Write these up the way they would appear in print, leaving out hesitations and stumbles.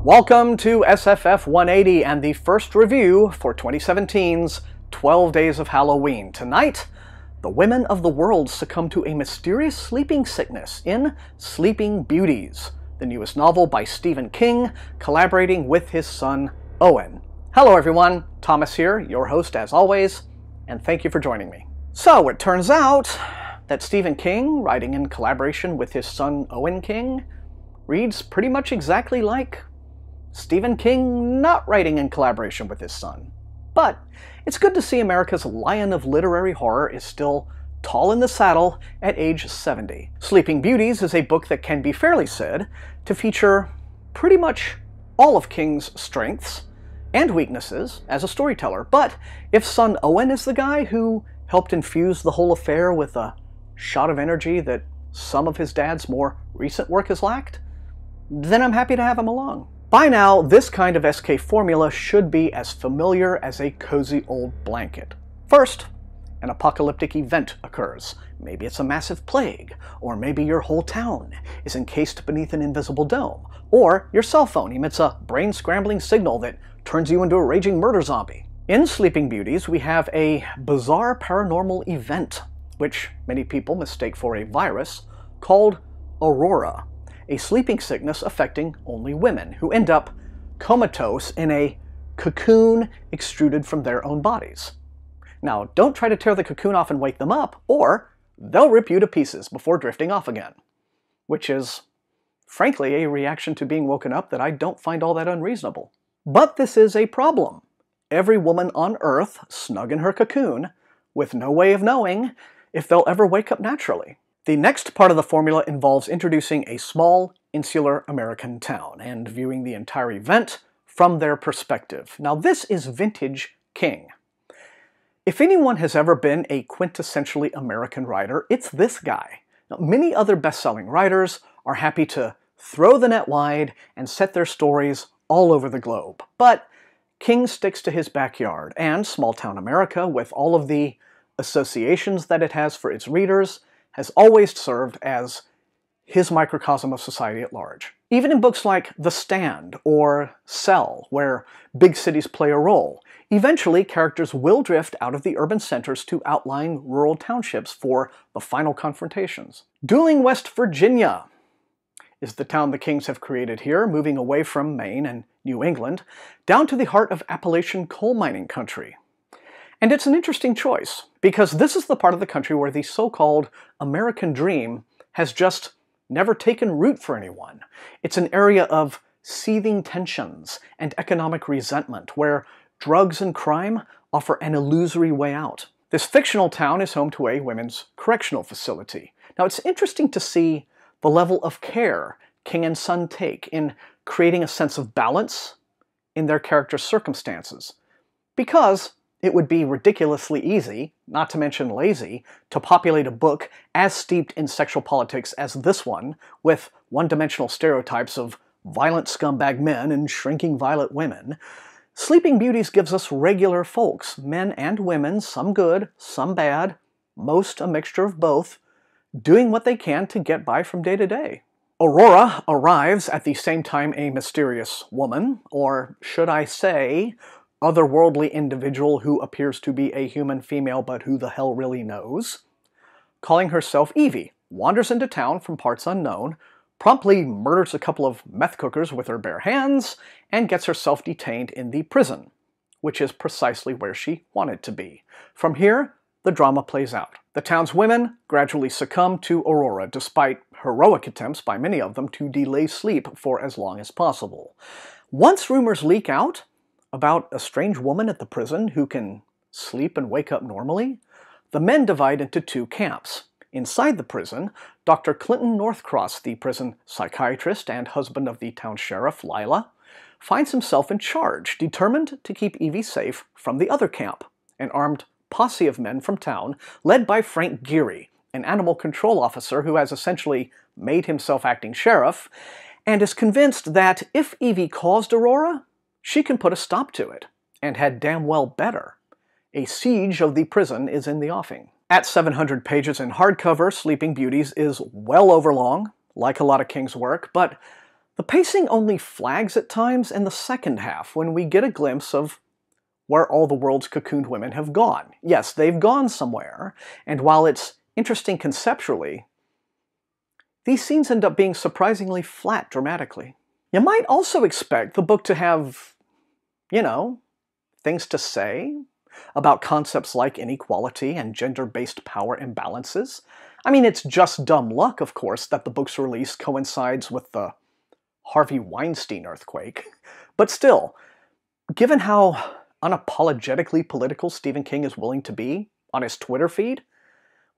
Welcome to SFF180 and the first review for 2017's 12 Days of Halloween. Tonight, the women of the world succumb to a mysterious sleeping sickness in Sleeping Beauties, the newest novel by Stephen King, collaborating with his son, Owen. Hello everyone, Thomas here, your host as always, and thank you for joining me. So, it turns out that Stephen King, writing in collaboration with his son, Owen King, reads pretty much exactly like Stephen King not writing in collaboration with his son. But it's good to see America's lion of literary horror is still tall in the saddle at age 70. Sleeping Beauties is a book that can be fairly said to feature pretty much all of King's strengths and weaknesses as a storyteller. But if son Owen is the guy who helped infuse the whole affair with a shot of energy that some of his dad's more recent work has lacked, then I'm happy to have him along. By now, this kind of SK formula should be as familiar as a cozy old blanket. First, an apocalyptic event occurs. Maybe it's a massive plague, or maybe your whole town is encased beneath an invisible dome, or your cell phone emits a brain-scrambling signal that turns you into a raging murder zombie. In Sleeping Beauties, we have a bizarre paranormal event, which many people mistake for a virus, called Aurora, a sleeping sickness affecting only women, who end up comatose in a cocoon extruded from their own bodies. Now, don't try to tear the cocoon off and wake them up, or they'll rip you to pieces before drifting off again. Which is, frankly, a reaction to being woken up that I don't find all that unreasonable. But this is a problem. Every woman on Earth, snug in her cocoon, with no way of knowing if they'll ever wake up naturally. The next part of the formula involves introducing a small, insular American town and viewing the entire event from their perspective. Now, this is vintage King. If anyone has ever been a quintessentially American writer, it's this guy. Now, many other best-selling writers are happy to throw the net wide and set their stories all over the globe. But King sticks to his backyard, and small-town America, with all of the associations that it has for its readers, has always served as his microcosm of society at large. Even in books like The Stand or Cell, where big cities play a role, eventually characters will drift out of the urban centers to outlying rural townships for the final confrontations. Dueling West Virginia is the town the Kings have created here, moving away from Maine and New England, down to the heart of Appalachian coal mining country. And it's an interesting choice, because this is the part of the country where the so-called American dream has just never taken root for anyone. It's an area of seething tensions and economic resentment, where drugs and crime offer an illusory way out. This fictional town is home to a women's correctional facility. Now, it's interesting to see the level of care King and son take in creating a sense of balance in their characters' circumstances, because it would be ridiculously easy, not to mention lazy, to populate a book as steeped in sexual politics as this one, with one-dimensional stereotypes of violent scumbag men and shrinking violet women. Sleeping Beauties gives us regular folks, men and women, some good, some bad, most a mixture of both, doing what they can to get by from day to day. Aurora arrives at the same time a mysterious woman, or should I say, otherworldly individual who appears to be a human female but who the hell really knows, calling herself Evie, wanders into town from parts unknown, promptly murders a couple of meth cookers with her bare hands, and gets herself detained in the prison, which is precisely where she wanted to be. From here, the drama plays out. The town's women gradually succumb to Aurora, despite heroic attempts by many of them to delay sleep for as long as possible. Once rumors leak out about a strange woman at the prison who can sleep and wake up normally, the men divide into two camps. Inside the prison, Dr. Clinton Northcross, the prison psychiatrist and husband of the town sheriff, Lila, finds himself in charge, determined to keep Evie safe from the other camp, an armed posse of men from town, led by Frank Geary, an animal control officer who has essentially made himself acting sheriff, and is convinced that if Evie caused Aurora, she can put a stop to it, and had damn well better. A siege of the prison is in the offing. At 700 pages in hardcover, Sleeping Beauties is well overlong, like a lot of King's work, but The pacing only flags at times in the second half when we get a glimpse of where all the world's cocooned women have gone. Yes, they've gone somewhere, and while it's interesting conceptually, these scenes end up being surprisingly flat dramatically. You might also expect the book to have, you know, things to say about concepts like inequality and gender-based power imbalances. I mean, it's just dumb luck, of course, that the book's release coincides with the Harvey Weinstein earthquake. But still, given how unapologetically political Stephen King is willing to be on his Twitter feed,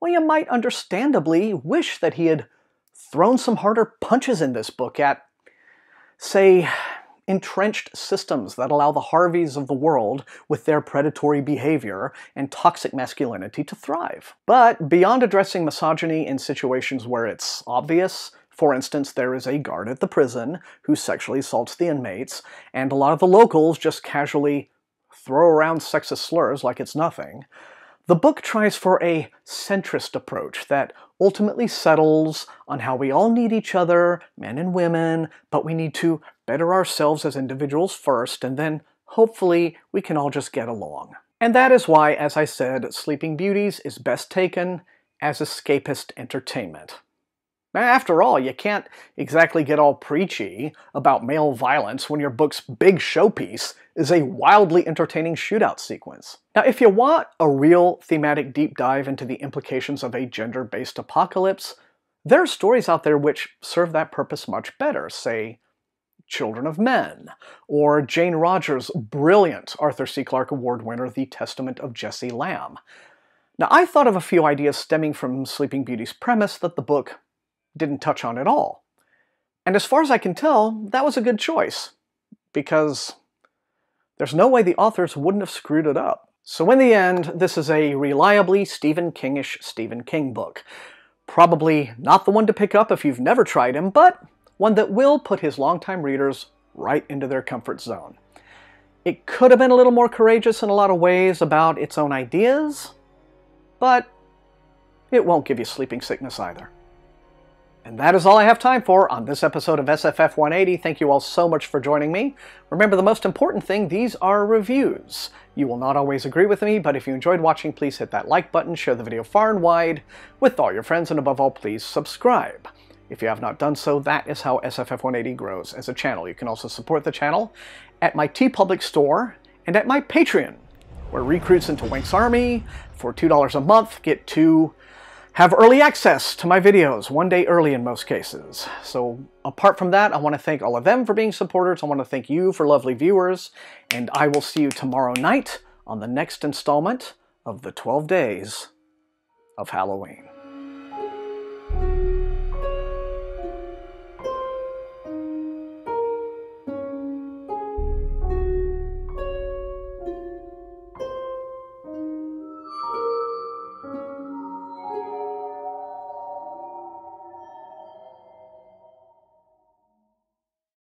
well, you might understandably wish that he had thrown some harder punches in this book at, say, entrenched systems that allow the Harveys of the world with their predatory behavior and toxic masculinity to thrive. But beyond addressing misogyny in situations where it's obvious, for instance, there is a guard at the prison who sexually assaults the inmates, and a lot of the locals just casually throw around sexist slurs like it's nothing, the book tries for a centrist approach that ultimately settles on how we all need each other, men and women, but we need to better ourselves as individuals first, and then hopefully we can all just get along. And that is why, as I said, Sleeping Beauties is best taken as escapist entertainment. After all, you can't exactly get all preachy about male violence when your book's big showpiece is a wildly entertaining shootout sequence. Now, if you want a real thematic deep dive into the implications of a gender-based apocalypse, there are stories out there which serve that purpose much better, say Children of Men, or Jane Rogers' brilliant Arthur C. Clarke Award winner, The Testament of Jesse Lamb. Now, I thought of a few ideas stemming from Sleeping Beauty's premise that the book didn't touch on at all. And as far as I can tell, that was a good choice, because there's no way the authors wouldn't have screwed it up. So in the end, this is a reliably Stephen King-ish Stephen King book. Probably not the one to pick up if you've never tried him, but one that will put his longtime readers right into their comfort zone. It could have been a little more courageous in a lot of ways about its own ideas, but it won't give you sleeping sickness either. And that is all I have time for on this episode of SFF180. Thank you all so much for joining me. Remember, the most important thing, these are reviews. You will not always agree with me, but if you enjoyed watching, please hit that like button, share the video far and wide with all your friends, and above all, please subscribe. If you have not done so, that is how SFF180 grows as a channel. You can also support the channel at my TeePublic store and at my Patreon, where recruits into Wink's Army for $2 a month get to have early access to my videos, one day early in most cases. So apart from that, I want to thank all of them for being supporters. I want to thank you for lovely viewers, and I will see you tomorrow night on the next installment of the 12 Days of Halloween.